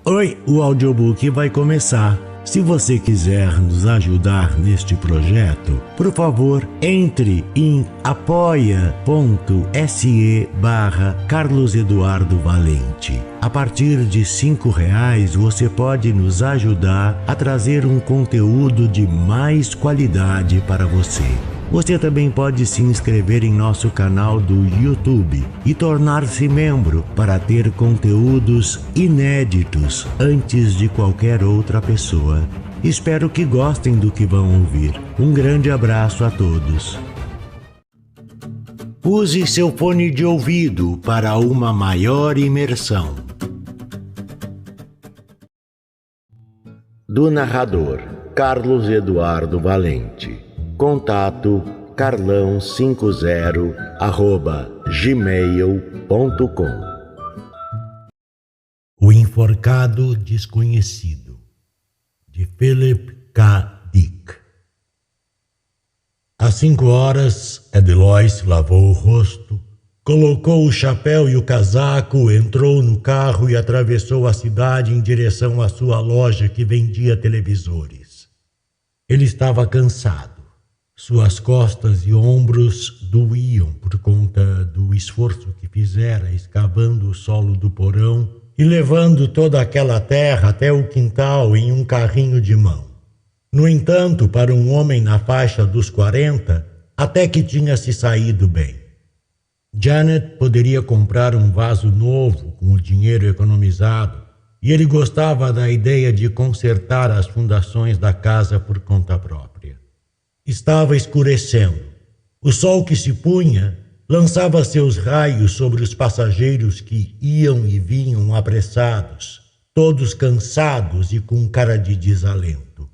Oi, o audiobook vai começar. Se você quiser nos ajudar neste projeto, por favor, entre em apoia.se/Carlos Eduardo Valente. A partir de R$5 você pode nos ajudar a trazer um conteúdo de mais qualidade para você. Você também pode se inscrever em nosso canal do YouTube e tornar-se membro para ter conteúdos inéditos antes de qualquer outra pessoa. Espero que gostem do que vão ouvir. Um grande abraço a todos. Use seu fone de ouvido para uma maior imersão. Do narrador Carlos Eduardo Valente. Contato carlão50@gmail.com. O Enforcado Desconhecido, de Philip K. Dick. Às 5 horas, Edeloise lavou o rosto, colocou o chapéu e o casaco, entrou no carro e atravessou a cidade em direção à sua loja que vendia televisores. Ele estava cansado. Suas costas e ombros doíam por conta do esforço que fizera escavando o solo do porão e levando toda aquela terra até o quintal em um carrinho de mão. No entanto, para um homem na faixa dos 40, até que tinha se saído bem. Janet poderia comprar um vaso novo com o dinheiro economizado e ele gostava da ideia de consertar as fundações da casa por conta própria. Estava escurecendo. O sol que se punha lançava seus raios sobre os passageiros que iam e vinham apressados, todos cansados e com cara de desalento.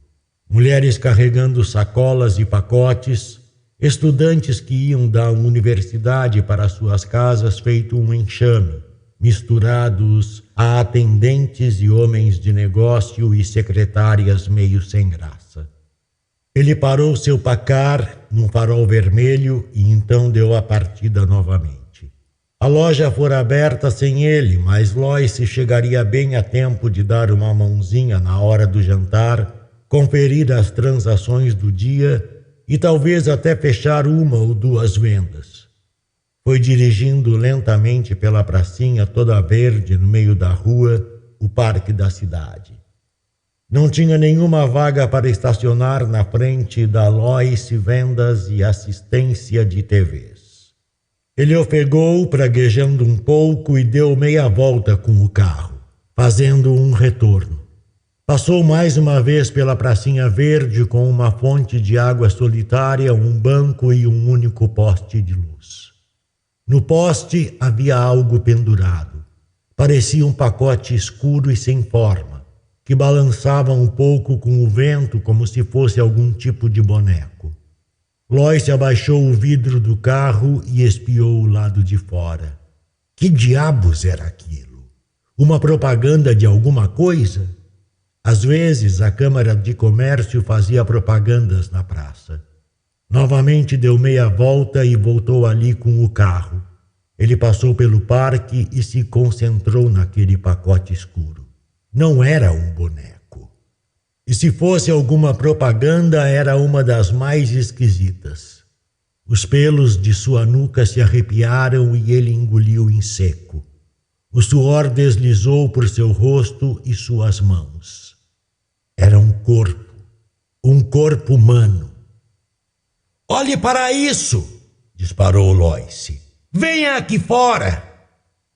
Mulheres carregando sacolas e pacotes, estudantes que iam da universidade para suas casas feito um enxame, misturados a atendentes e homens de negócio e secretárias meio sem graça. Ele parou seu pacar num farol vermelho e então deu a partida novamente. A loja fora aberta sem ele, mas Lois chegaria bem a tempo de dar uma mãozinha na hora do jantar, conferir as transações do dia e talvez até fechar uma ou duas vendas. Foi dirigindo lentamente pela pracinha toda verde no meio da rua, o parque da cidade. Não tinha nenhuma vaga para estacionar na frente da Lois Vendas e Assistência de TVs. Ele ofegou, praguejando um pouco, e deu meia volta com o carro, fazendo um retorno. Passou mais uma vez pela pracinha verde com uma fonte de água solitária, um banco e um único poste de luz. No poste havia algo pendurado. Parecia um pacote escuro e sem forma, que balançava um pouco com o vento como se fosse algum tipo de boneco. Lois abaixou o vidro do carro e espiou o lado de fora. Que diabos era aquilo? Uma propaganda de alguma coisa? Às vezes a Câmara de Comércio fazia propagandas na praça. Novamente deu meia volta e voltou ali com o carro. Ele passou pelo parque e se concentrou naquele pacote escuro. Não era um boneco. E se fosse alguma propaganda, era uma das mais esquisitas. Os pelos de sua nuca se arrepiaram e ele engoliu em seco. O suor deslizou por seu rosto e suas mãos. Era um corpo humano. "Olhe para isso!" disparou Lois. "Venha aqui fora!"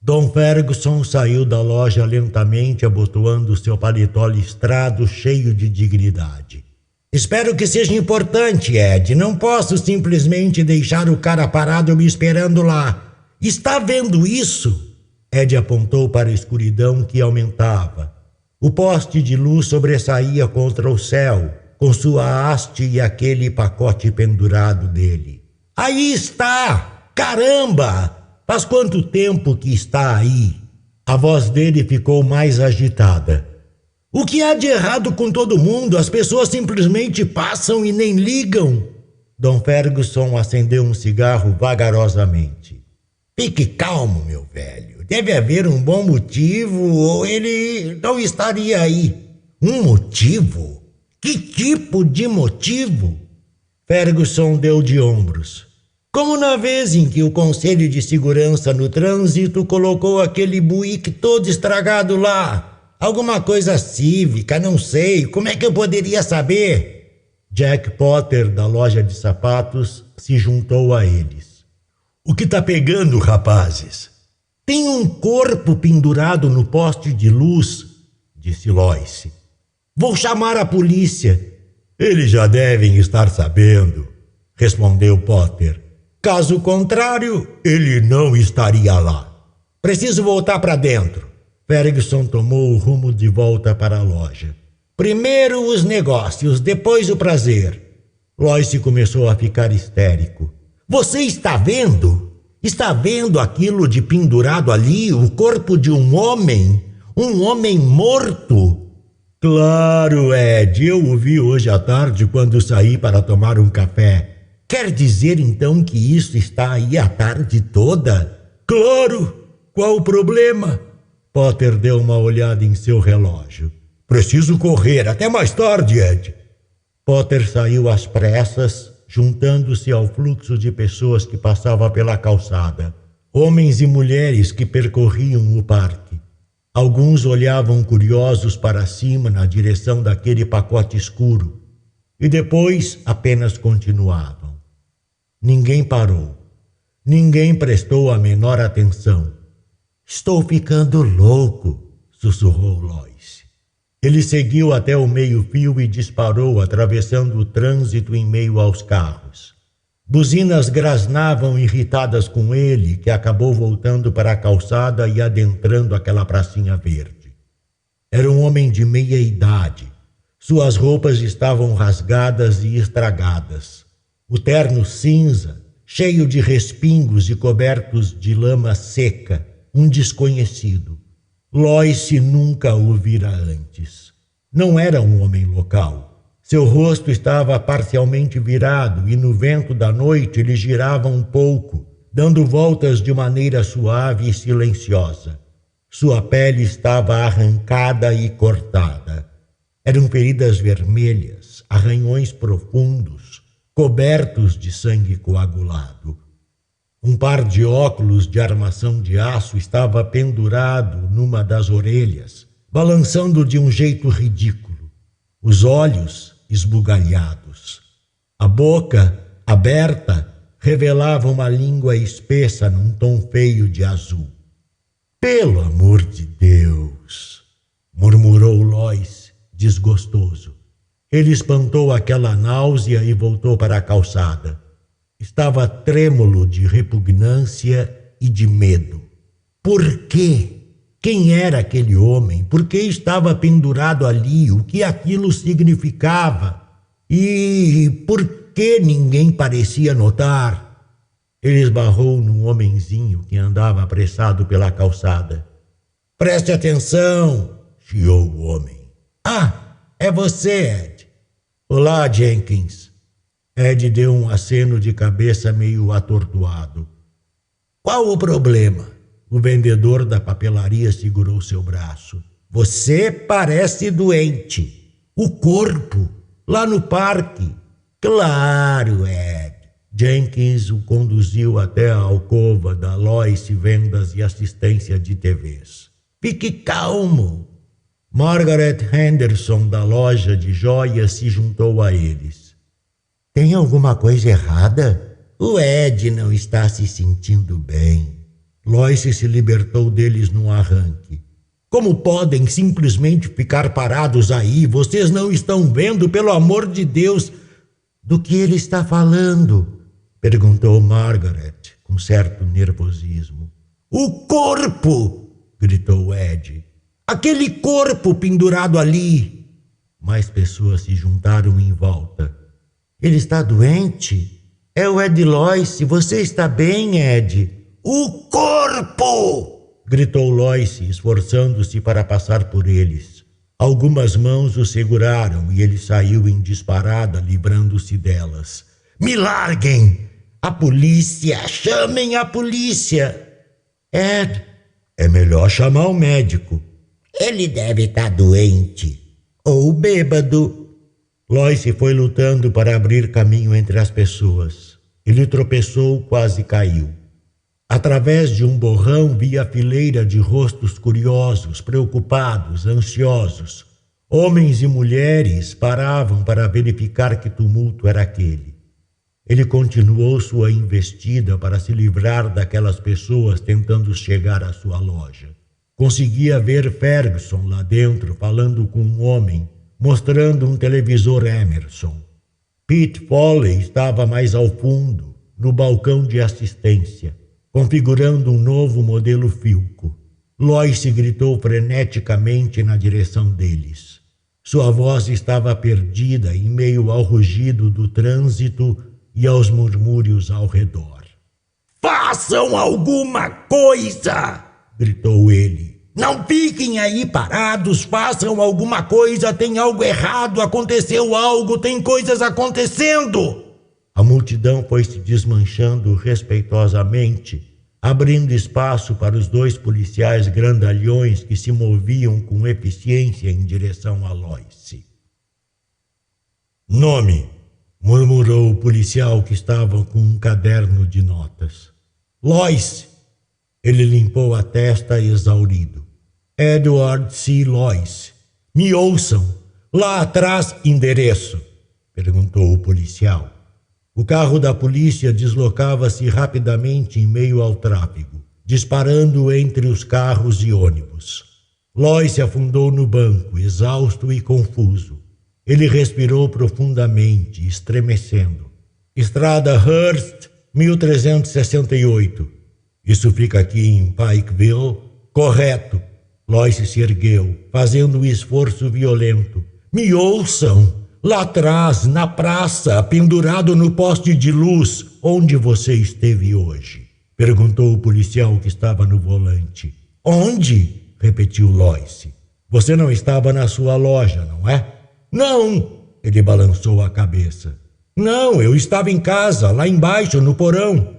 Dom Ferguson saiu da loja lentamente, abotoando seu paletó listrado, cheio de dignidade. "Espero que seja importante, Ed. Não posso simplesmente deixar o cara parado me esperando lá. Está vendo isso?" Ed apontou para a escuridão que aumentava. O poste de luz sobressaía contra o céu, com sua haste e aquele pacote pendurado dele. "Aí está! Caramba! Faz quanto tempo que está aí?" A voz dele ficou mais agitada. "O que há de errado com todo mundo? As pessoas simplesmente passam e nem ligam." Dom Ferguson acendeu um cigarro vagarosamente. "Fique calmo, meu velho. Deve haver um bom motivo ou ele não estaria aí. Um motivo? Que tipo de motivo? Ferguson deu de ombros. Como na vez em que o Conselho de Segurança no Trânsito colocou aquele Buick todo estragado lá. Alguma coisa cívica, não sei. Como é que eu poderia saber? Jack Potter, da loja de sapatos, se juntou a eles. O que tá pegando, rapazes? Tem um corpo pendurado no poste de luz, disse Lois. Vou chamar a polícia. Eles já devem estar sabendo, respondeu Potter. Caso contrário, ele não estaria lá. Preciso voltar para dentro. Ferguson tomou o rumo de volta para a loja. Primeiro os negócios, depois o prazer. Lois começou a ficar histérico. Você está vendo? Está vendo aquilo de pendurado ali, o corpo de um homem? Um homem morto? Claro, Ed, eu o vi hoje à tarde quando saí para tomar um café. Quer dizer então que isso está aí a tarde toda? Claro! Qual o problema? Potter deu uma olhada em seu relógio. Preciso correr, até mais tarde, Ed. Potter saiu às pressas, juntando-se ao fluxo de pessoas que passava pela calçada. Homens e mulheres que percorriam o parque. Alguns olhavam curiosos para cima na direção daquele pacote escuro e depois apenas continuavam. Ninguém parou. Ninguém prestou a menor atenção. Estou ficando louco, sussurrou Lois. Ele seguiu até o meio-fio e disparou, atravessando o trânsito em meio aos carros. Buzinas grasnavam irritadas com ele, que acabou voltando para a calçada e adentrando aquela pracinha verde. Era um homem de meia idade. Suas roupas estavam rasgadas e estragadas. O terno cinza, cheio de respingos e cobertos de lama seca, um desconhecido. Lois nunca o vira antes. Não era um homem local. Seu rosto estava parcialmente virado e no vento da noite ele girava um pouco, dando voltas de maneira suave e silenciosa. Sua pele estava arrancada e cortada. Eram feridas vermelhas, arranhões profundos, cobertos de sangue coagulado. Um par de óculos de armação de aço estava pendurado numa das orelhas, balançando de um jeito ridículo. Os olhos esbugalhados. A boca, aberta, revelava uma língua espessa num tom feio de azul. Pelo amor de Deus! Murmurou Lois, desgostoso. Ele espantou aquela náusea e voltou para a calçada. Estava trêmulo de repugnância e de medo. Por quê? Quem era aquele homem? Por que estava pendurado ali? O que aquilo significava? E por que ninguém parecia notar? Ele esbarrou num homenzinho que andava apressado pela calçada. Preste atenção, chiou o homem. Ah, é você, Ed. Olá, Jenkins. Ed deu um aceno de cabeça meio atordoado. Qual o problema? O vendedor da papelaria segurou seu braço. Você parece doente. O corpo, lá no parque. Claro, Ed. Jenkins o conduziu até a alcova da Lois Vendas e Assistência de TVs. Fique calmo. Margaret Henderson, da loja de joias, se juntou a eles. Tem alguma coisa errada? O Ed não está se sentindo bem. Lois se libertou deles num arranque. Como podem simplesmente ficar parados aí? Vocês não estão vendo, pelo amor de Deus? Do que ele está falando? Perguntou Margaret, com certo nervosismo. O corpo! Gritou Ed. Aquele corpo pendurado ali! Mais pessoas se juntaram em volta. Ele está doente? É o Ed Lois. Você está bem, Ed? O corpo! Gritou Lois, esforçando-se para passar por eles. Algumas mãos o seguraram e ele saiu em disparada, livrando-se delas. Me larguem! A polícia! Chamem a polícia! Ed! É melhor chamar o médico. Ele deve estar doente. Ou bêbado. Lois foi lutando para abrir caminho entre as pessoas. Ele tropeçou, quase caiu. Através de um borrão via a fileira de rostos curiosos, preocupados, ansiosos. Homens e mulheres paravam para verificar que tumulto era aquele. Ele continuou sua investida para se livrar daquelas pessoas tentando chegar à sua loja. Conseguia ver Ferguson lá dentro falando com um homem, mostrando um televisor Emerson. Pete Foley estava mais ao fundo, no balcão de assistência, configurando um novo modelo Philco. Lois gritou freneticamente na direção deles. Sua voz estava perdida em meio ao rugido do trânsito e aos murmúrios ao redor. Façam alguma coisa! Gritou ele. Não fiquem aí parados, façam alguma coisa, tem algo errado, aconteceu algo, tem coisas acontecendo! A multidão foi se desmanchando respeitosamente, abrindo espaço para os 2 policiais grandalhões que se moviam com eficiência em direção a Lois. Nome, murmurou o policial que estava com um caderno de notas. Lois! Ele limpou a testa exaurido. Edward C. Lois. Me ouçam. Lá atrás, endereço? Perguntou o policial. O carro da polícia deslocava-se rapidamente em meio ao tráfego, disparando entre os carros e ônibus. Lois se afundou no banco, exausto e confuso. Ele respirou profundamente, estremecendo. Estrada Hearst, 1368. Isso fica aqui em Pikeville? Correto. Lois se ergueu, fazendo um esforço violento. Me ouçam! Lá atrás, na praça, pendurado no poste de luz, onde você esteve hoje? Perguntou o policial que estava no volante. Onde? Repetiu Lois. Você não estava na sua loja, não é? Não! Ele balançou a cabeça. Não, eu estava em casa, lá embaixo, no porão.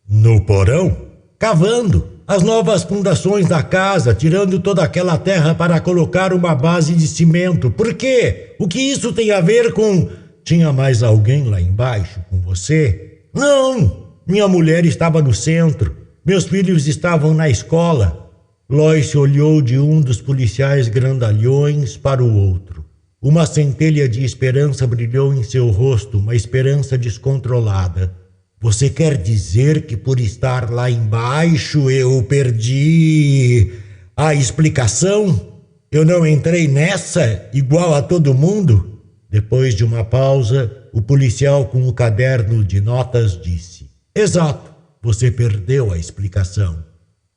No porão? Cavando as novas fundações da casa, tirando toda aquela terra para colocar uma base de cimento. Por quê? O que isso tem a ver com... Tinha mais alguém lá embaixo com você? Não! Minha mulher estava no centro. Meus filhos estavam na escola. Lois olhou de um dos policiais grandalhões para o outro. Uma centelha de esperança brilhou em seu rosto, uma esperança descontrolada. Você quer dizer que por estar lá embaixo eu perdi a explicação? Eu não entrei nessa igual a todo mundo? Depois de uma pausa, o policial com o caderno de notas disse: Exato, você perdeu a explicação.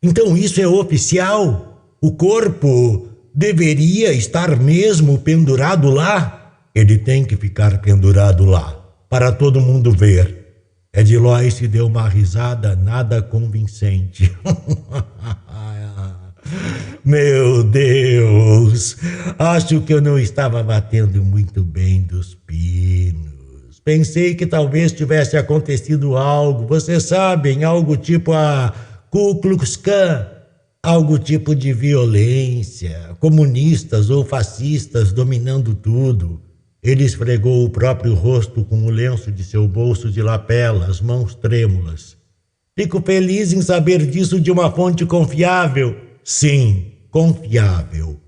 Então isso é oficial? O corpo deveria estar mesmo pendurado lá? Ele tem que ficar pendurado lá, para todo mundo ver. Ed Lois deu uma risada nada convincente. Meu Deus, acho que eu não estava batendo muito bem dos pinos. Pensei que talvez tivesse acontecido algo, vocês sabem, algo tipo a Ku Klux Klan, algo tipo de violência, comunistas ou fascistas dominando tudo. Ele esfregou o próprio rosto com o lenço de seu bolso de lapela, as mãos trêmulas. Fico feliz em saber disso de uma fonte confiável. Sim, confiável.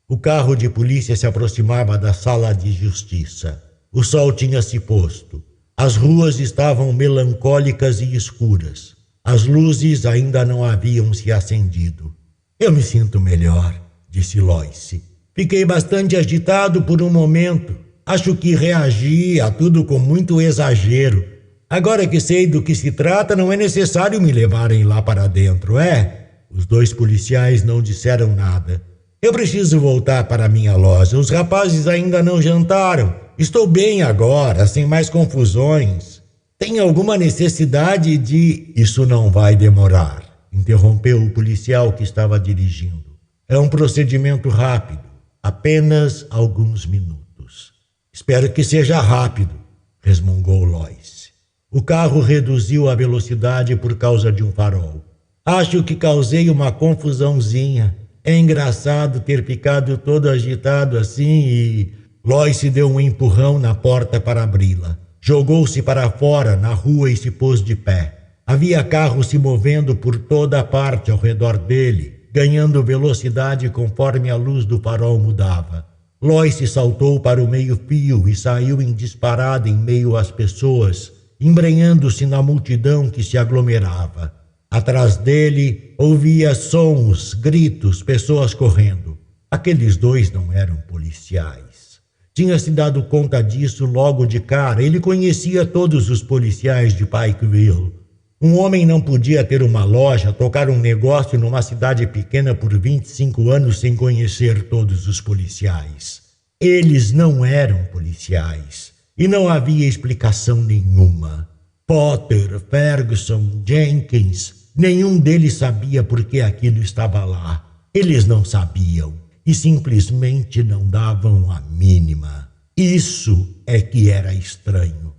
O carro de polícia se aproximava da sala de justiça. O sol tinha se posto. As ruas estavam melancólicas e escuras. As luzes ainda não haviam se acendido. Eu me sinto melhor, disse Lois. Fiquei bastante agitado por um momento. Acho que reagi a tudo com muito exagero. Agora que sei do que se trata, não é necessário me levarem lá para dentro, é? Os 2 policiais não disseram nada. Eu preciso voltar para minha loja. Os rapazes ainda não jantaram. Estou bem agora, sem mais confusões. Tem alguma necessidade de... Isso não vai demorar, interrompeu o policial que estava dirigindo. É um procedimento rápido, apenas alguns minutos. Espero que seja rápido, resmungou Lois. O carro reduziu a velocidade por causa de um farol. Acho que causei uma confusãozinha. É engraçado ter ficado todo agitado assim e... Lois deu um empurrão na porta para abri-la. Jogou-se para fora, na rua, e se pôs de pé. Havia carros se movendo por toda a parte ao redor dele, ganhando velocidade conforme a luz do farol mudava. Lois saltou para o meio-fio e saiu em disparada em meio às pessoas, embrenhando-se na multidão que se aglomerava. Atrás dele, ouvia sons, gritos, pessoas correndo. Aqueles dois não eram policiais. Tinha se dado conta disso logo de cara. Ele conhecia todos os policiais de Pikeville. Um homem não podia ter uma loja, tocar um negócio numa cidade pequena por 25 anos sem conhecer todos os policiais. Eles não eram policiais. E não havia explicação nenhuma. Potter, Ferguson, Jenkins, nenhum deles sabia por que aquilo estava lá. Eles não sabiam e simplesmente não davam a mínima. Isso é que era estranho.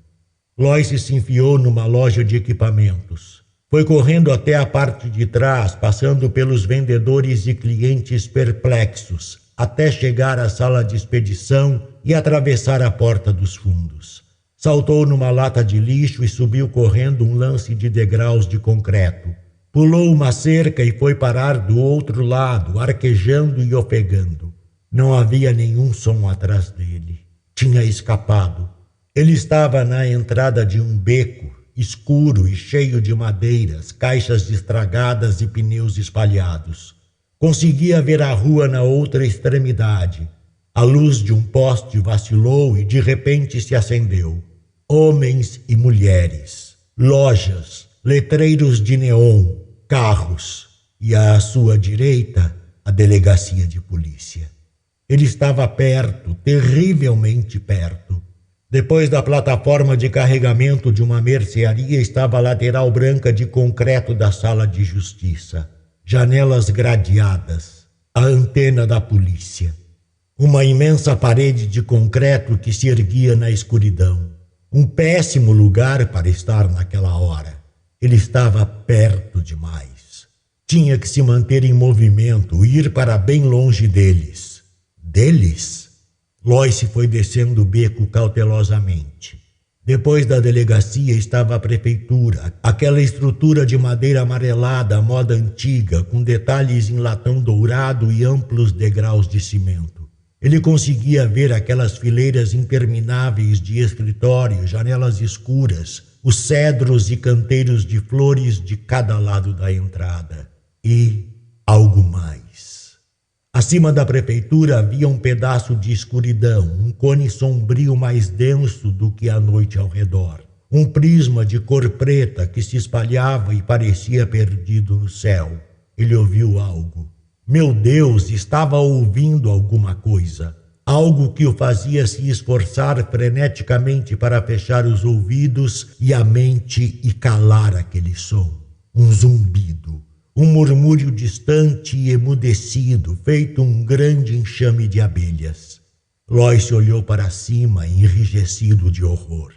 Lois se enfiou numa loja de equipamentos. Foi correndo até a parte de trás, passando pelos vendedores e clientes perplexos, até chegar à sala de expedição e atravessar a porta dos fundos. Saltou numa lata de lixo e subiu correndo um lance de degraus de concreto. Pulou uma cerca e foi parar do outro lado, arquejando e ofegando. Não havia nenhum som atrás dele. Tinha escapado. Ele estava na entrada de um beco, escuro e cheio de madeiras, caixas estragadas e pneus espalhados. Conseguia ver a rua na outra extremidade. A luz de um poste vacilou e de repente se acendeu. Homens e mulheres, lojas, letreiros de neon, carros e à sua direita a delegacia de polícia. Ele estava perto, terrivelmente perto. Depois da plataforma de carregamento de uma mercearia estava a lateral branca de concreto da sala de justiça. Janelas gradeadas, a antena da polícia. Uma imensa parede de concreto que se erguia na escuridão. Um péssimo lugar para estar naquela hora. Ele estava perto demais. Tinha que se manter em movimento, ir para bem longe deles. Deles? Lois foi descendo o beco cautelosamente. Depois da delegacia estava a prefeitura, aquela estrutura de madeira amarelada à moda antiga, com detalhes em latão dourado e amplos degraus de cimento. Ele conseguia ver aquelas fileiras intermináveis de escritórios, janelas escuras, os cedros e canteiros de flores de cada lado da entrada. E algo mais. Acima da prefeitura havia um pedaço de escuridão, um cone sombrio mais denso do que a noite ao redor. Um prisma de cor preta que se espalhava e parecia perdido no céu. Ele ouviu algo. Meu Deus, estava ouvindo alguma coisa. Algo que o fazia se esforçar freneticamente para fechar os ouvidos e a mente e calar aquele som. Um zumbido. Um murmúrio distante e emudecido, feito um grande enxame de abelhas. Lois olhou para cima, enrijecido de horror.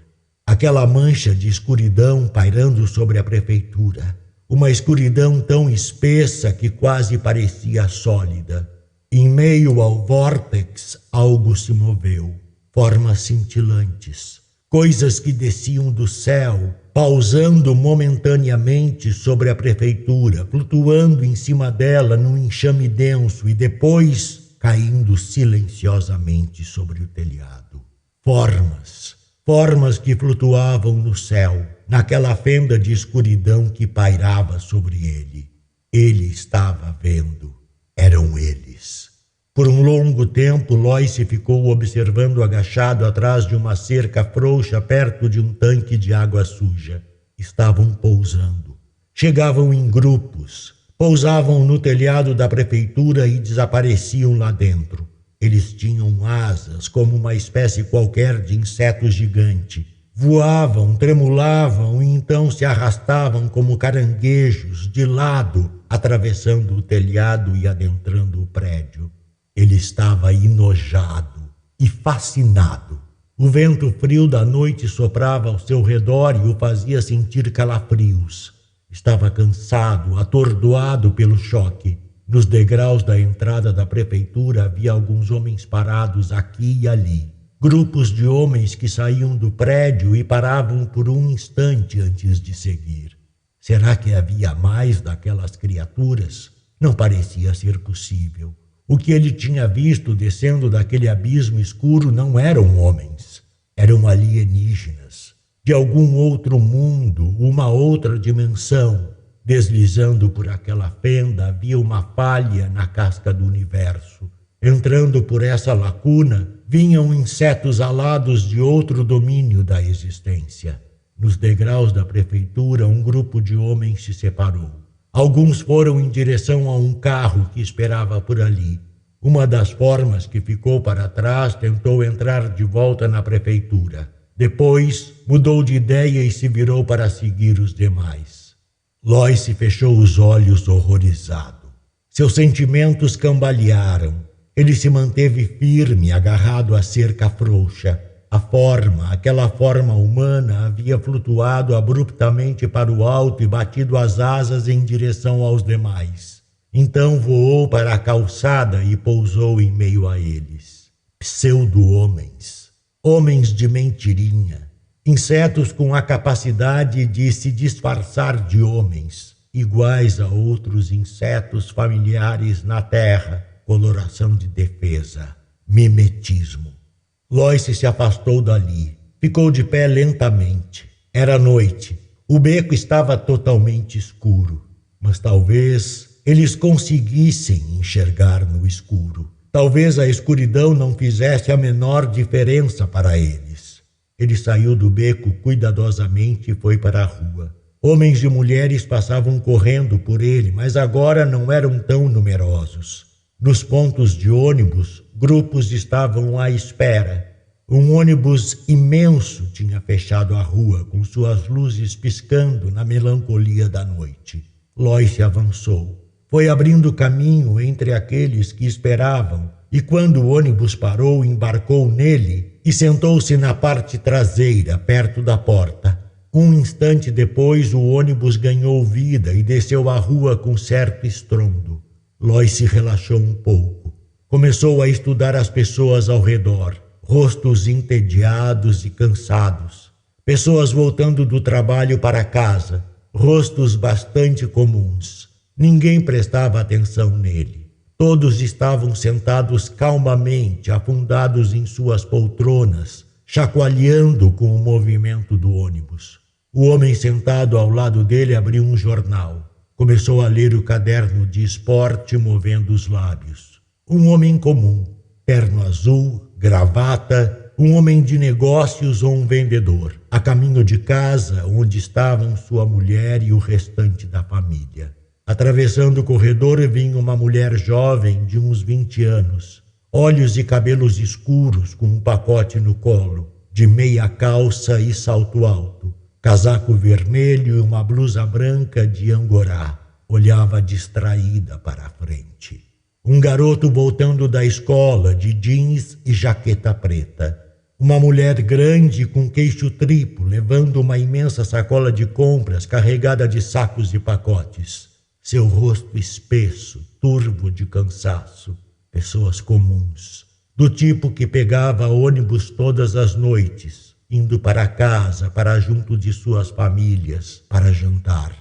Aquela mancha de escuridão pairando sobre a prefeitura. Uma escuridão tão espessa que quase parecia sólida. Em meio ao vórtex, algo se moveu. Formas cintilantes. Coisas que desciam do céu, pausando momentaneamente sobre a prefeitura, flutuando em cima dela num enxame denso e depois caindo silenciosamente sobre o telhado. Formas que flutuavam no céu, naquela fenda de escuridão que pairava sobre ele. Ele estava vendo. Eram eles. Por um longo tempo, Lois ficou observando agachado atrás de uma cerca frouxa perto de um tanque de água suja. Estavam pousando. Chegavam em grupos. Pousavam no telhado da prefeitura e desapareciam lá dentro. Eles tinham asas, como uma espécie qualquer de inseto gigante. Voavam, tremulavam e então se arrastavam como caranguejos, de lado, atravessando o telhado e adentrando o prédio. Ele estava enojado e fascinado. O vento frio da noite soprava ao seu redor e o fazia sentir calafrios. Estava cansado, atordoado pelo choque. Nos degraus da entrada da prefeitura havia alguns homens parados aqui e ali. Grupos de homens que saíam do prédio e paravam por um instante antes de seguir. Será que havia mais daquelas criaturas? Não parecia ser possível. O que ele tinha visto descendo daquele abismo escuro não eram homens. Eram alienígenas. De algum outro mundo, uma outra dimensão. Deslizando por aquela fenda havia uma falha na casca do universo. Entrando por essa lacuna, vinham insetos alados de outro domínio da existência. Nos degraus da prefeitura, um grupo de homens se separou. Alguns foram em direção a um carro que esperava por ali. Uma das formas que ficou para trás tentou entrar de volta na prefeitura. Depois, mudou de ideia e se virou para seguir os demais. Lois fechou os olhos horrorizado. Seus sentimentos cambalearam. Ele se manteve firme, agarrado à cerca frouxa. Aquela forma humana, havia flutuado abruptamente para o alto e batido as asas em direção aos demais. Então voou para a calçada e pousou em meio a eles. Pseudo-homens. Homens de mentirinha. Insetos com a capacidade de se disfarçar de homens, iguais a outros insetos familiares na terra, coloração de defesa, mimetismo. Lois se afastou dali, ficou de pé lentamente. Era noite, o beco estava totalmente escuro, mas talvez eles conseguissem enxergar no escuro. Talvez a escuridão não fizesse a menor diferença para eles. Ele saiu do beco cuidadosamente e foi para a rua. Homens e mulheres passavam correndo por ele, mas agora não eram tão numerosos. Nos pontos de ônibus, grupos estavam à espera. Um ônibus imenso tinha fechado a rua, com suas luzes piscando na melancolia da noite. Lois avançou. Foi abrindo caminho entre aqueles que esperavam, e quando o ônibus parou, embarcou nele e sentou-se na parte traseira, perto da porta. Um instante depois, o ônibus ganhou vida e desceu a rua com certo estrondo. Lois se relaxou um pouco. Começou a estudar as pessoas ao redor, rostos entediados e cansados. Pessoas voltando do trabalho para casa, rostos bastante comuns. Ninguém prestava atenção nele. Todos estavam sentados calmamente, afundados em suas poltronas, chacoalhando com o movimento do ônibus. O homem sentado ao lado dele abriu um jornal. Começou a ler o caderno de esporte, movendo os lábios. Um homem comum, terno azul, gravata, um homem de negócios ou um vendedor, a caminho de casa onde estavam sua mulher e o restante da família. Atravessando o corredor vinha uma mulher jovem de uns 20 anos, olhos e cabelos escuros com um pacote no colo, de meia calça e salto alto, casaco vermelho e uma blusa branca de angorá. Olhava distraída para a frente. Um garoto voltando da escola de jeans e jaqueta preta. Uma mulher grande com queixo triplo, levando uma imensa sacola de compras carregada de sacos e pacotes. Seu rosto espesso, turvo de cansaço. Pessoas comuns, do tipo que pegava ônibus todas as noites, indo para casa, para junto de suas famílias, para jantar.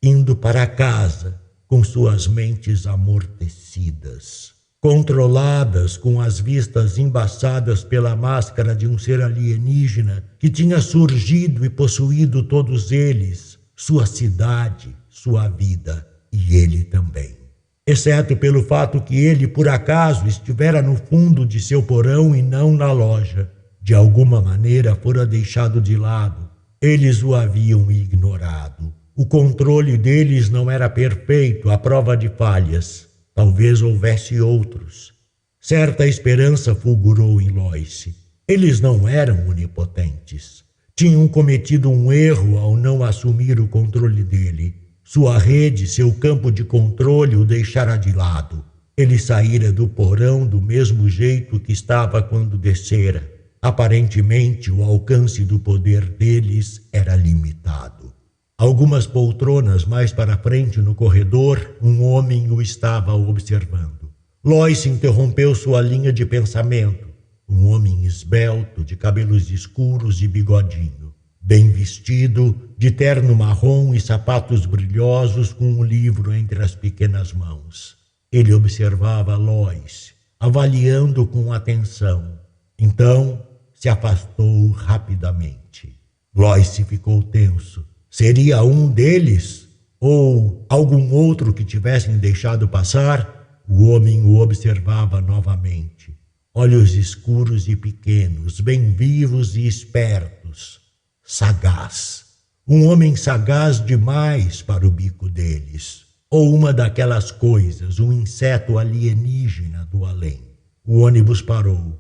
Indo para casa, com suas mentes amortecidas, controladas com as vistas embaçadas pela máscara de um ser alienígena que tinha surgido e possuído todos eles, sua cidade, sua vida. E ele também. Exceto pelo fato que ele, por acaso, estivera no fundo de seu porão e não na loja. De alguma maneira fora deixado de lado. Eles o haviam ignorado. O controle deles não era perfeito, à prova de falhas. Talvez houvesse outros. Certa esperança fulgurou em Lois. Eles não eram onipotentes. Tinham cometido um erro ao não assumir o controle dele. Sua rede, seu campo de controle o deixara de lado. Ele saíra do porão do mesmo jeito que estava quando descera. Aparentemente, o alcance do poder deles era limitado. Algumas poltronas mais para frente no corredor, um homem o estava observando. Lois interrompeu sua linha de pensamento. Um homem esbelto, de cabelos escuros e bigodinho, bem vestido, de terno marrom e sapatos brilhosos, com um livro entre as pequenas mãos. Ele observava Lois, avaliando com atenção. Então, se afastou rapidamente. Lois ficou tenso. Seria um deles? Ou algum outro que tivessem deixado passar? O homem o observava novamente. Olhos escuros e pequenos, bem vivos e espertos. Sagaz. Um homem sagaz demais para o bico deles. Ou uma daquelas coisas, um inseto alienígena do além. O ônibus parou.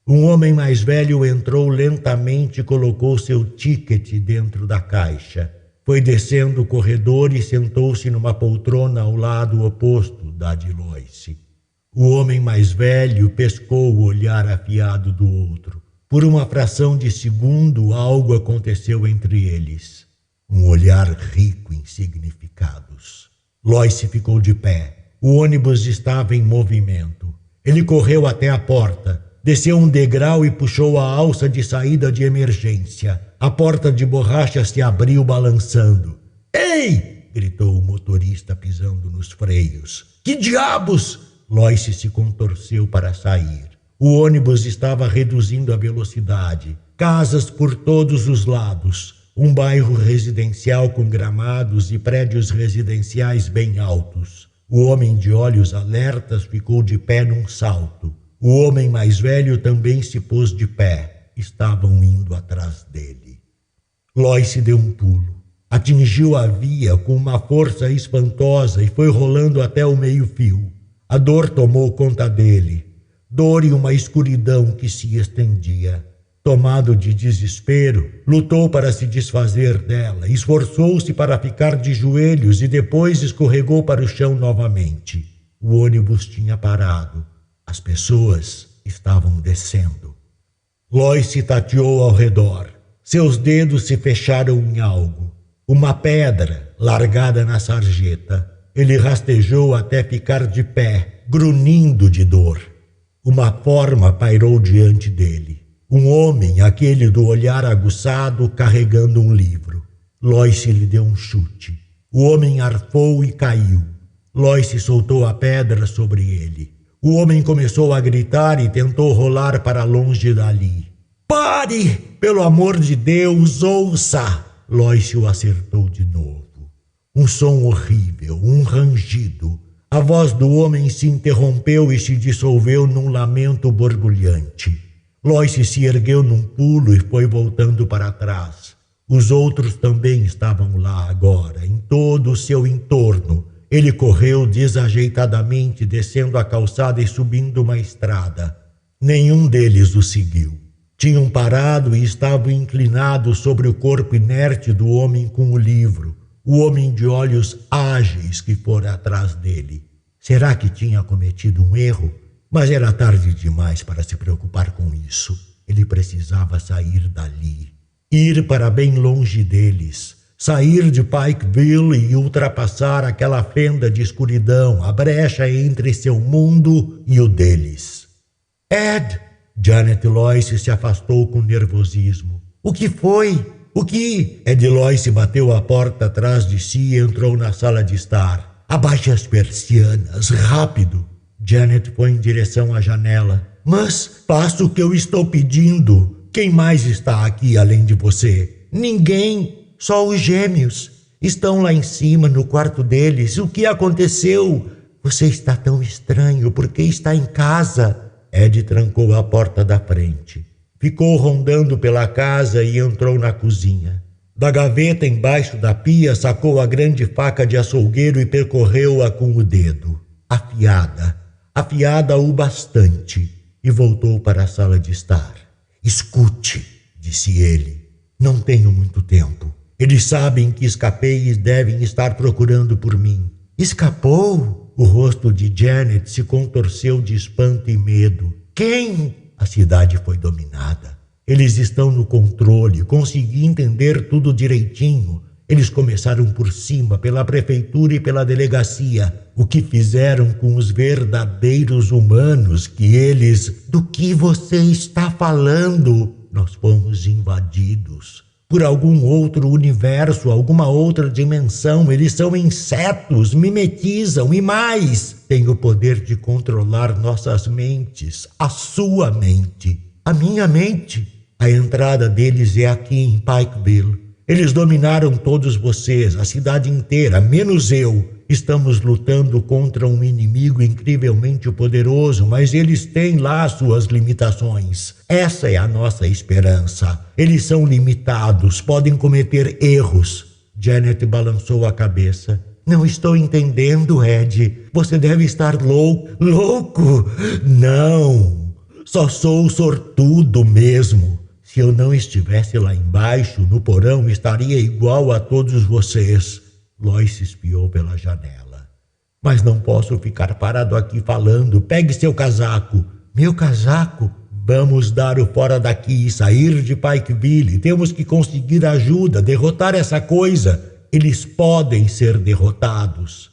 Um homem mais velho entrou lentamente e colocou seu ticket dentro da caixa. Foi descendo o corredor e sentou-se numa poltrona ao lado oposto da de Lois. O homem mais velho pescou o olhar afiado do outro. Por uma fração de segundo, algo aconteceu entre eles. Um olhar rico em significados. Lois ficou de pé. O ônibus estava em movimento. Ele correu até a porta, desceu um degrau e puxou a alça de saída de emergência. A porta de borracha se abriu balançando. "Ei!" gritou o motorista pisando nos freios. "Que diabos!" Lois se contorceu para sair. O ônibus estava reduzindo a velocidade. Casas por todos os lados. Um bairro residencial com gramados e prédios residenciais bem altos. O homem de olhos alertas ficou de pé num salto. O homem mais velho também se pôs de pé. Estavam indo atrás dele. Lois deu um pulo. Atingiu a via com uma força espantosa e foi rolando até o meio-fio. A dor tomou conta dele. Dor e uma escuridão que se estendia. Tomado de desespero, lutou para se desfazer dela, esforçou-se para ficar de joelhos e depois escorregou para o chão novamente. O ônibus tinha parado. As pessoas estavam descendo. Lois se tateou ao redor. Seus dedos se fecharam em algo. Uma pedra largada na sarjeta. Ele rastejou até ficar de pé, grunhindo de dor. Uma forma pairou diante dele. Um homem, aquele do olhar aguçado, carregando um livro. Lois lhe deu um chute. O homem arfou e caiu. Lois soltou a pedra sobre ele. O homem começou a gritar e tentou rolar para longe dali. "Pare! Pelo amor de Deus, ouça!" Lois o acertou de novo. Um som horrível, um rangido. A voz do homem se interrompeu e se dissolveu num lamento borbulhante. Lois se ergueu num pulo e foi voltando para trás. Os outros também estavam lá agora, em todo o seu entorno. Ele correu desajeitadamente, descendo a calçada e subindo uma estrada. Nenhum deles o seguiu. Tinham parado e estavam inclinados sobre o corpo inerte do homem com o livro. O homem de olhos ágeis que fora atrás dele. Será que tinha cometido um erro? Mas era tarde demais para se preocupar com isso. Ele precisava sair dali. Ir para bem longe deles. Sair de Pikeville e ultrapassar aquela fenda de escuridão, a brecha entre seu mundo e o deles. "Ed!" Janet Lois se afastou com nervosismo. "O que foi? O que?" Ed Lois bateu a porta atrás de si e entrou na sala de estar. "Abaixe as persianas, rápido!" Janet foi em direção à janela. "Mas faça o que eu estou pedindo. Quem mais está aqui além de você?" "Ninguém. Só os gêmeos. Estão lá em cima, no quarto deles. O que aconteceu?" "Você está tão estranho porque está em casa." Ed trancou a porta da frente. Ficou rondando pela casa e entrou na cozinha. Da gaveta embaixo da pia sacou a grande faca de açougueiro e percorreu-a com o dedo. Afiada o bastante, e voltou para a sala de estar. "Escute", disse ele. "Não tenho muito tempo. Eles sabem que escapei e devem estar procurando por mim." "Escapou?" O rosto de Janet se contorceu de espanto e medo. "Quem?" A cidade foi dominada. Eles estão no controle. Consegui entender tudo direitinho. Eles começaram por cima, pela prefeitura e pela delegacia. O que fizeram com os verdadeiros humanos que eles... Do que você está falando? Nós fomos invadidos por algum outro universo, alguma outra dimensão. Eles são insetos, mimetizam e mais, têm o poder de controlar nossas mentes, a sua mente, a minha mente. A entrada deles é aqui em Pikeville. Eles dominaram todos vocês, a cidade inteira, menos eu. Estamos lutando contra um inimigo incrivelmente poderoso, mas eles têm lá suas limitações. Essa é a nossa esperança. Eles são limitados, podem cometer erros. Janet balançou a cabeça. Não estou entendendo, Ed. Você deve estar louco. Louco? Não. Só sou sortudo mesmo. Se eu não estivesse lá embaixo, no porão, estaria igual a todos vocês. Lois espiou pela janela. Mas não posso ficar parado aqui falando. Pegue seu casaco. Meu casaco? Vamos dar o fora daqui e sair de Pikeville. Temos que conseguir ajuda, derrotar essa coisa. Eles podem ser derrotados.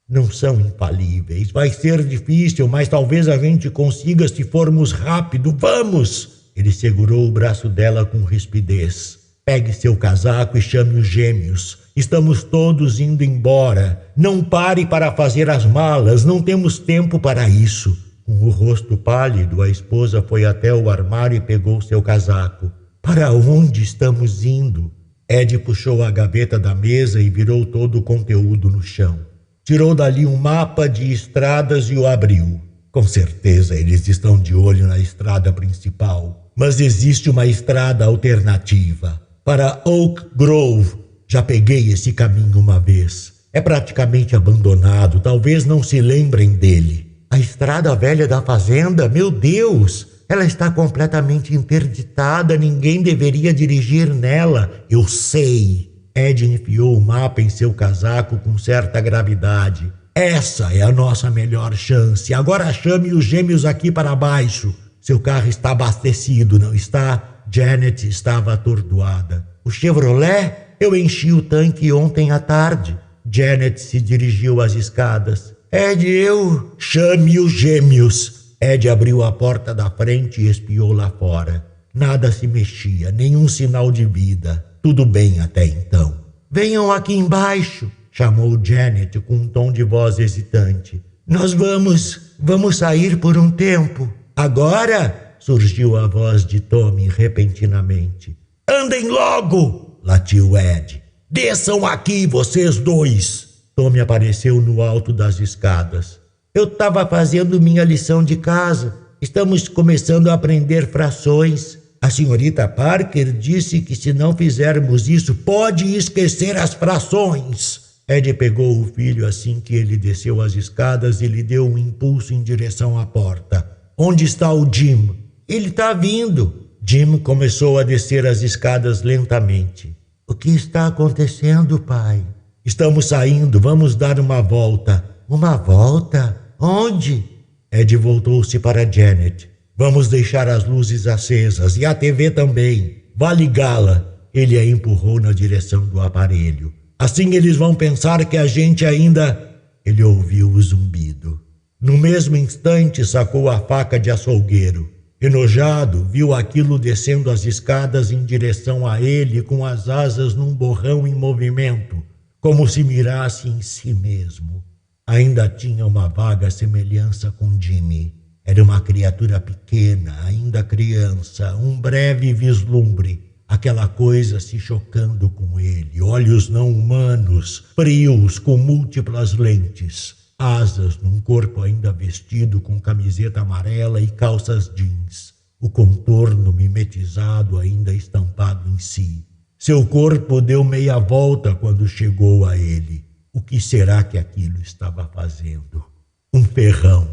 Não são infalíveis. Vai ser difícil, mas talvez a gente consiga se formos rápido. Vamos! Ele segurou o braço dela com rispidez. Pegue seu casaco e chame os gêmeos. Estamos todos indo embora. Não pare para fazer as malas. Não temos tempo para isso. Com o rosto pálido, a esposa foi até o armário e pegou seu casaco. Para onde estamos indo? Ed puxou a gaveta da mesa e virou todo o conteúdo no chão. Tirou dali um mapa de estradas e o abriu. Com certeza eles estão de olho na estrada principal. Mas existe uma estrada alternativa. Para Oak Grove. Já peguei esse caminho uma vez. É praticamente abandonado. Talvez não se lembrem dele. A estrada velha da fazenda? Meu Deus! Ela está completamente interditada. Ninguém deveria dirigir nela. Eu sei. Ed enfiou o mapa em seu casaco com certa gravidade. Essa é a nossa melhor chance. Agora chame os gêmeos aqui para baixo. Seu carro está abastecido, não está? Janet estava atordoada. O Chevrolet? Eu enchi o tanque ontem à tarde. Janet se dirigiu às escadas. Ed, eu... Chame os gêmeos. Ed abriu a porta da frente e espiou lá fora. Nada se mexia, nenhum sinal de vida. Tudo bem até então. Venham aqui embaixo, chamou Janet com um tom de voz hesitante. Nós vamos sair por um tempo. Agora? Surgiu a voz de Tommy repentinamente. Andem logo! Latiu Ed. Desçam aqui, vocês dois! Tommy apareceu no alto das escadas. Eu estava fazendo minha lição de casa. Estamos começando a aprender frações. A senhorita Parker disse que se não fizermos isso, pode esquecer as frações. Ed pegou o filho assim que ele desceu as escadas e lhe deu um impulso em direção à porta. Onde está o Jim? Ele está vindo. Jim começou a descer as escadas lentamente. O que está acontecendo, pai? Estamos saindo, vamos dar uma volta. Uma volta? Onde? Ed voltou-se para Janet. Vamos deixar as luzes acesas e a TV também. Vá ligá-la. Ele a empurrou na direção do aparelho. Assim eles vão pensar que a gente ainda... Ele ouviu o zumbido. No mesmo instante, sacou a faca de açougueiro. Enojado, viu aquilo descendo as escadas em direção a ele com as asas num borrão em movimento, como se mirasse em si mesmo. Ainda tinha uma vaga semelhança com Jimmy. Era uma criatura pequena, ainda criança, um breve vislumbre. Aquela coisa se chocando com ele, olhos não humanos, frios com múltiplas lentes. Asas num corpo ainda vestido com camiseta amarela e calças jeans. O contorno mimetizado ainda estampado em si. Seu corpo deu meia volta quando chegou a ele. O que será que aquilo estava fazendo? Um ferrão.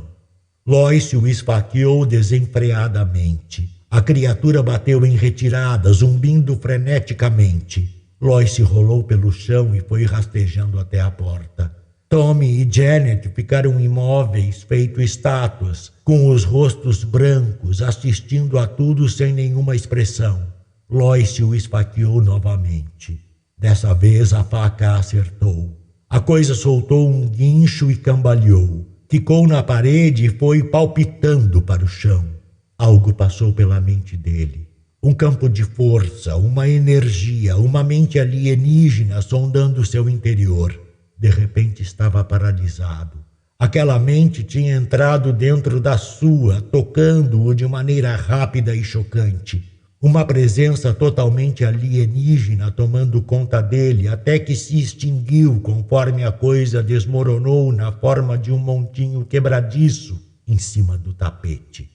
Lois o esfaqueou desenfreadamente. A criatura bateu em retirada, zumbindo freneticamente. Lois se rolou pelo chão e foi rastejando até a porta. Tommy e Janet ficaram imóveis, feito estátuas, com os rostos brancos, assistindo a tudo sem nenhuma expressão. Lois o esfaqueou novamente. Dessa vez a faca acertou. A coisa soltou um guincho e cambaleou. Ficou na parede e foi palpitando para o chão. Algo passou pela mente dele. Um campo de força, uma energia, uma mente alienígena sondando seu interior. De repente estava paralisado. Aquela mente tinha entrado dentro da sua, tocando-o de maneira rápida e chocante. Uma presença totalmente alienígena tomando conta dele até que se extinguiu conforme a coisa desmoronou na forma de um montinho quebradiço em cima do tapete.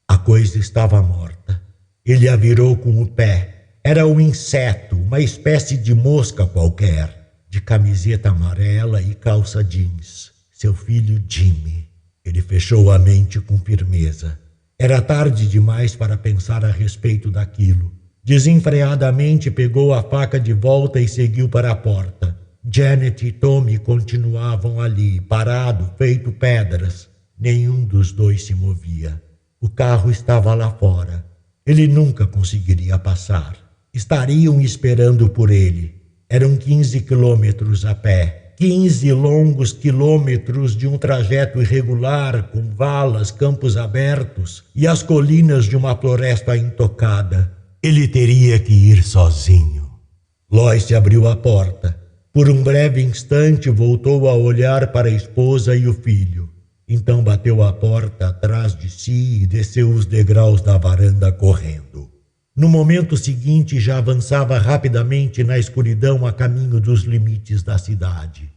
A coisa estava morta. Ele a virou com o pé. Era um inseto, uma espécie de mosca qualquer, de camiseta amarela e calça jeans. Seu filho Jimmy. Ele fechou a mente com firmeza. Era tarde demais para pensar a respeito daquilo. Desenfreadamente pegou a faca de volta e seguiu para a porta. Janet e Tommy continuavam ali, parado, feito pedras. Nenhum dos dois se movia. O carro estava lá fora. Ele nunca conseguiria passar. Estariam esperando por ele. Eram 15 quilômetros a pé. 15 longos quilômetros de um trajeto irregular, com valas, campos abertos e as colinas de uma floresta intocada. Ele teria que ir sozinho. Lois abriu a porta. Por um breve instante voltou a olhar para a esposa e o filho. Então bateu a porta atrás de si e desceu os degraus da varanda correndo. No momento seguinte já avançava rapidamente na escuridão a caminho dos limites da cidade.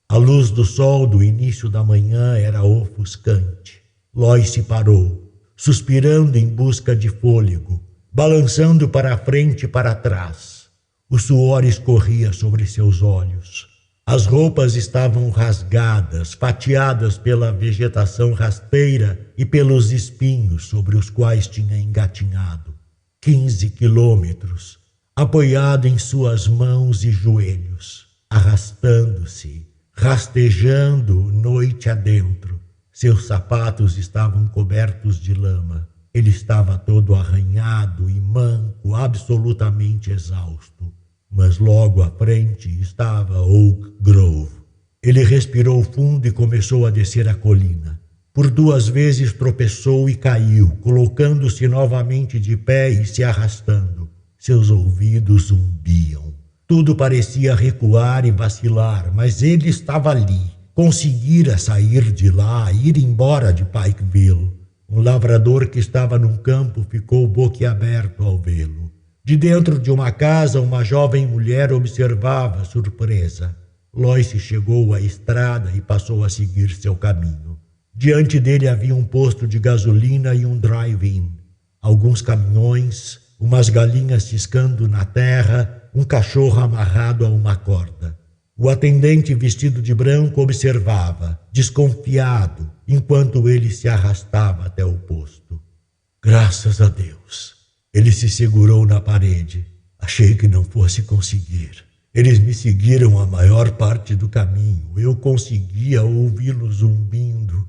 A luz do sol do início da manhã era ofuscante. Lois se parou, suspirando em busca de fôlego, balançando para frente e para trás. O suor escorria sobre seus olhos. As roupas estavam rasgadas, fatiadas pela vegetação rasteira e pelos espinhos sobre os quais tinha engatinhado. 15 quilômetros, apoiado em suas mãos e joelhos, arrastando-se, rastejando noite adentro. Seus sapatos estavam cobertos de lama. Ele estava todo arranhado e manco, absolutamente exausto. Mas logo à frente estava Oak Grove. Ele respirou fundo e começou a descer a colina. Por 2 vezes tropeçou e caiu, colocando-se novamente de pé e se arrastando. Seus ouvidos zumbiam. Tudo parecia recuar e vacilar, mas ele estava ali. Conseguira sair de lá, ir embora de Pikeville. Um lavrador que estava num campo ficou boquiaberto ao vê-lo. De dentro de uma casa, uma jovem mulher observava, surpresa. Lois chegou à estrada e passou a seguir seu caminho. Diante dele havia um posto de gasolina e um drive-in. Alguns caminhões, umas galinhas ciscando na terra, um cachorro amarrado a uma corda. O atendente vestido de branco observava, desconfiado, enquanto ele se arrastava até o posto. Graças a Deus. Ele se segurou na parede. Achei que não fosse conseguir. Eles me seguiram a maior parte do caminho. Eu conseguia ouvi-los zumbindo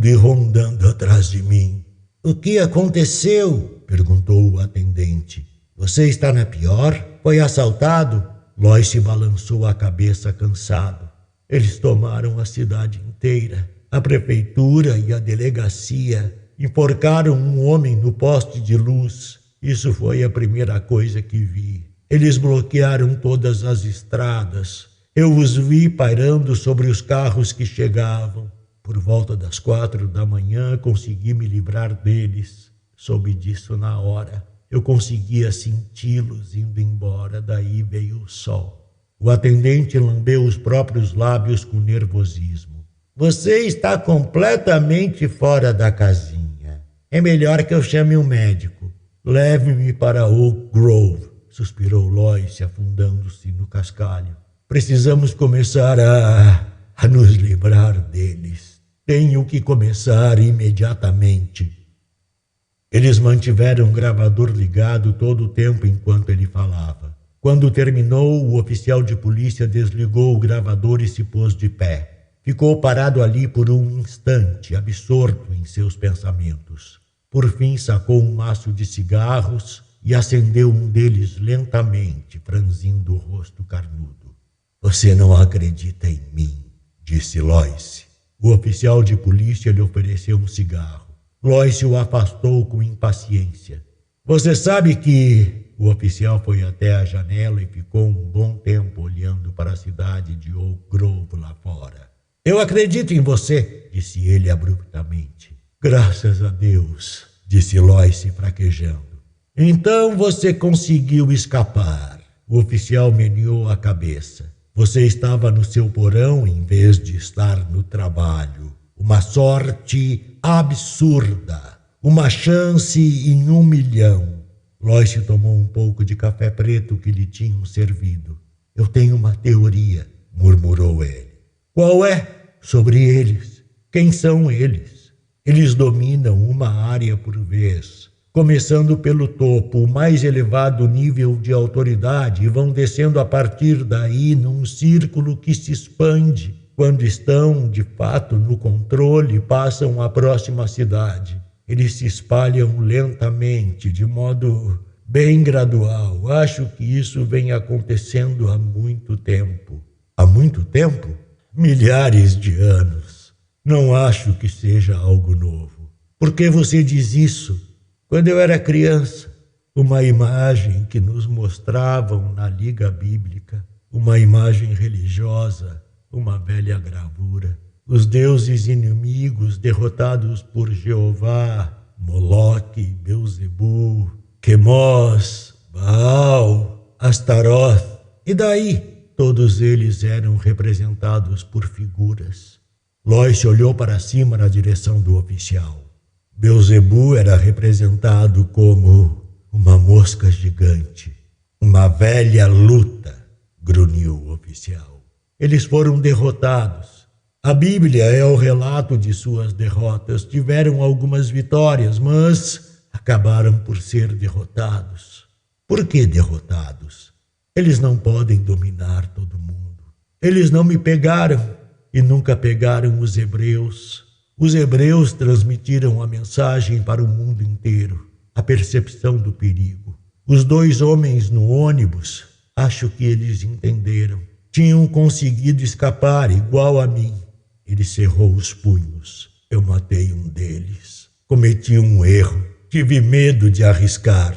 e rondando atrás de mim. O que aconteceu? Perguntou o atendente. Você está na pior? Foi assaltado? Lois se balançou a cabeça cansado. Eles tomaram a cidade inteira. A prefeitura e a delegacia enforcaram um homem no poste de luz. Isso foi a primeira coisa que vi. Eles bloquearam todas as estradas. Eu os vi pairando sobre os carros que chegavam. Por volta das 4 da manhã consegui me livrar deles. Soube disso na hora. Eu conseguia senti-los indo embora, daí veio o sol. O atendente lambeu os próprios lábios com nervosismo. Você está completamente fora da casinha. É melhor que eu chame um médico. Leve-me para Oak Grove, suspirou Lois, afundando-se no cascalho. Precisamos começar a nos livrar deles. Tenho que começar imediatamente. Eles mantiveram o gravador ligado todo o tempo enquanto ele falava. Quando terminou, o oficial de polícia desligou o gravador e se pôs de pé. Ficou parado ali por um instante, absorto em seus pensamentos. Por fim, sacou um maço de cigarros e acendeu um deles lentamente, franzindo o rosto carnudo. Você não acredita em mim, disse Loyce. O oficial de polícia lhe ofereceu um cigarro. Loyce o afastou com impaciência. Você sabe que... O oficial foi até a janela e ficou um bom tempo olhando para a cidade de Oak Grove lá fora. Eu acredito em você, disse ele abruptamente. Graças a Deus, disse Loyce fraquejando. Então você conseguiu escapar. O oficial meneou a cabeça. Você estava no seu porão em vez de estar no trabalho. Uma sorte absurda. Uma chance em 1 milhão. Loyce tomou um pouco de café preto que lhe tinham servido. Eu tenho uma teoria, murmurou ele. Qual é? Sobre eles. Quem são eles? Eles dominam uma área por vez, começando pelo topo, o mais elevado nível de autoridade, e vão descendo a partir daí num círculo que se expande. Quando estão, de fato, no controle, passam à próxima cidade. Eles se espalham lentamente, de modo bem gradual. Acho que isso vem acontecendo há muito tempo. Há muito tempo? Milhares de anos. Não acho que seja algo novo. Por que você diz isso? Quando eu era criança, uma imagem que nos mostravam na Liga Bíblica, uma imagem religiosa, uma velha gravura. Os deuses inimigos derrotados por Jeová, Moloque, Beuzebu, Quemos, Baal, Astaroth. E daí? Todos eles eram representados por figuras. Loyce olhou para cima na direção do oficial. Beuzebu era representado como uma mosca gigante. Uma velha luta, grunhiu o oficial. Eles foram derrotados. A Bíblia é o relato de suas derrotas. Tiveram algumas vitórias, mas acabaram por ser derrotados. Por que derrotados? Eles não podem dominar todo mundo. Eles não me pegaram e nunca pegaram os hebreus. Os hebreus transmitiram a mensagem para o mundo inteiro, a percepção do perigo. Os 2 homens no ônibus, acho que eles entenderam. Tinham conseguido escapar igual a mim. Ele cerrou os punhos. Eu matei um deles. Cometi um erro. Tive medo de arriscar.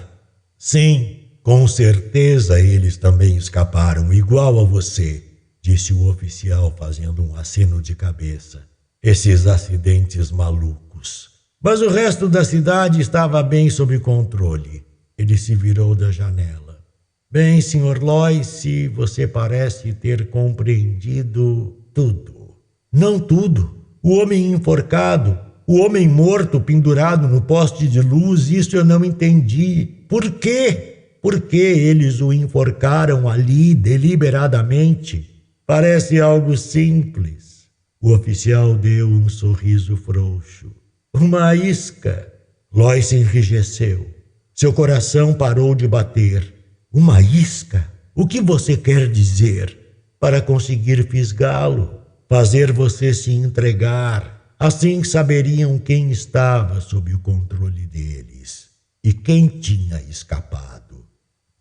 Sim, com certeza eles também escaparam, igual a você, disse o oficial fazendo um aceno de cabeça. Esses acidentes malucos. Mas o resto da cidade estava bem sob controle. Ele se virou da janela. Bem, Sr. Loyce, você parece ter compreendido tudo. Não tudo. O homem enforcado, o homem morto pendurado no poste de luz, isso eu não entendi. Por quê? Por que eles o enforcaram ali deliberadamente? Parece algo simples. O oficial deu um sorriso frouxo. Uma isca. Loyce enrijeceu. Seu coração parou de bater. Uma isca? O que você quer dizer? Para conseguir fisgá-lo. Fazer você se entregar. Assim saberiam quem estava sob o controle deles e quem tinha escapado.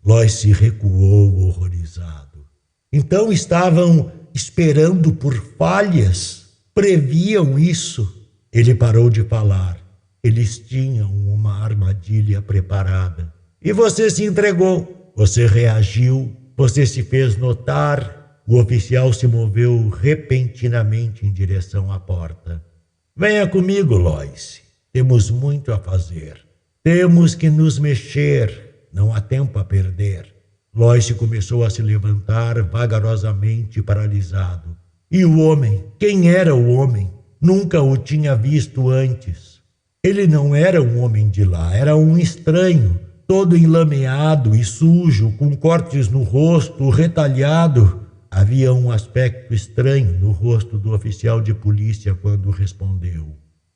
Loyce recuou horrorizado. Então estavam esperando por falhas? Previam isso? Ele parou de falar. Eles tinham uma armadilha preparada. E você se entregou. Você reagiu. Você se fez notar. O oficial se moveu repentinamente em direção à porta. Venha comigo, Loyce. Temos muito a fazer. Temos que nos mexer. Não há tempo a perder. Loyce começou a se levantar vagarosamente, paralisado. E o homem? Quem era o homem? Nunca o tinha visto antes. Ele não era um homem de lá, era um estranho, todo enlameado e sujo, com cortes no rosto, retalhado. Havia um aspecto estranho no rosto do oficial de polícia quando respondeu.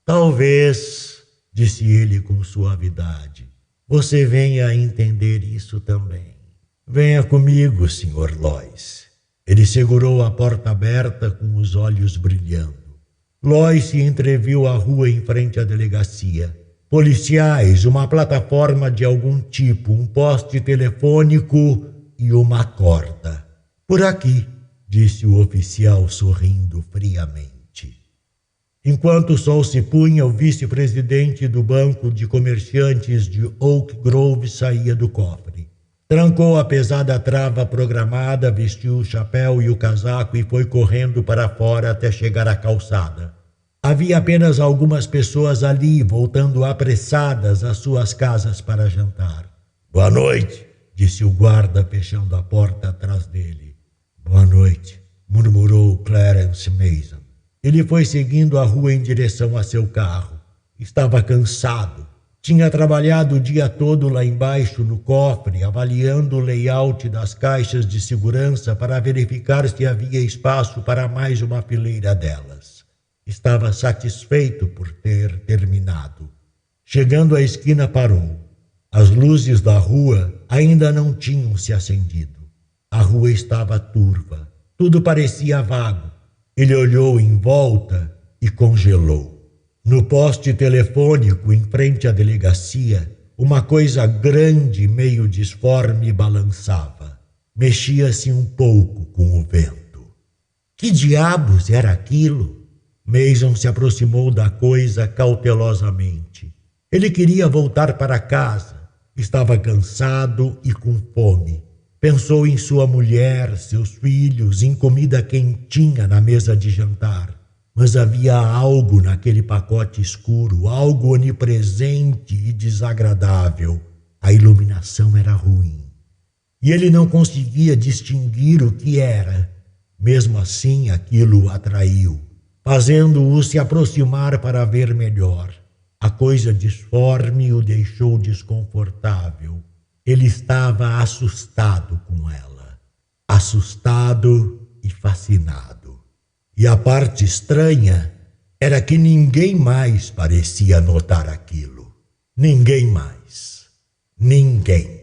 Talvez, disse ele com suavidade, você venha a entender isso também. Venha comigo, Sr. Loyce. Ele segurou a porta aberta com os olhos brilhando. Loyce entreviu a rua em frente à delegacia. policiais, uma plataforma de algum tipo, um poste telefônico e uma corda. Por aqui, disse o oficial sorrindo friamente. Enquanto o sol se punha, o vice-presidente do Banco de Comerciantes de Oak Grove saía do cofre. Trancou a pesada trava programada, vestiu o chapéu e o casaco e foi correndo para fora até chegar à calçada. Havia apenas algumas pessoas ali, voltando apressadas às suas casas para jantar. Boa noite, disse o guarda, fechando a porta atrás dele. Boa noite, murmurou Clarence Mason. Ele foi seguindo a rua em direção a seu carro. Estava cansado. Tinha trabalhado o dia todo lá embaixo no cofre, avaliando o layout das caixas de segurança para verificar se havia espaço para mais uma fileira delas. Estava satisfeito por ter terminado. Chegando à esquina, parou. As luzes da rua ainda não tinham se acendido. A rua estava turva. Tudo parecia vago. Ele olhou em volta e congelou. No poste telefônico, em frente à delegacia, uma coisa grande, meio disforme, balançava. Mexia-se um pouco com o vento. Que diabos era aquilo? Mason se aproximou da coisa cautelosamente. Ele queria voltar para casa. Estava cansado e com fome. Pensou em sua mulher, seus filhos, em comida quentinha na mesa de jantar. Mas havia algo naquele pacote escuro, algo onipresente e desagradável. A iluminação era ruim. E ele não conseguia distinguir o que era. Mesmo assim, aquilo o atraiu, fazendo-o se aproximar para ver melhor. A coisa disforme o deixou desconfortável. Ele estava assustado com ela. Assustado e fascinado. E a parte estranha era que ninguém mais parecia notar aquilo. Ninguém mais. Ninguém.